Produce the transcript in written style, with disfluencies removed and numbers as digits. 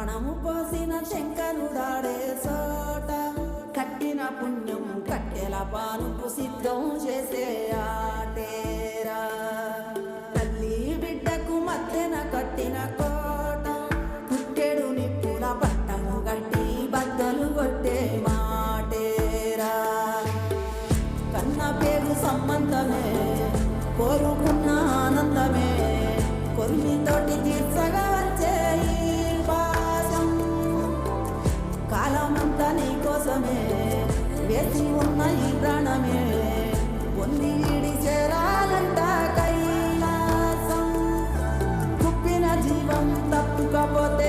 ప్రాణము పోసిన శంకరుడాడే చోట కట్టిన పుణ్యం కట్టెల పానుపు సిద్ధం చేసే ఆటేరా. తల్లి బిడ్డకు మధ్యన కట్టిన కోట పుట్టెడు నిప్పుల పట్టము గట్టి బద్దలు కొట్టే మాటేరా. కన్న పేరు సంబంధమే కోరుకున్న ఆనందమే కొరిమితోటి తీర్చగా వచ్చే ఈ పాశం కాలమంతా నీ కోసమే వేసి ఉన్న ఈ ప్రాణమే పొంది ఈడి చేరాలంట కైలాసం. కుప్పిన జీవం తప్పుకపోతే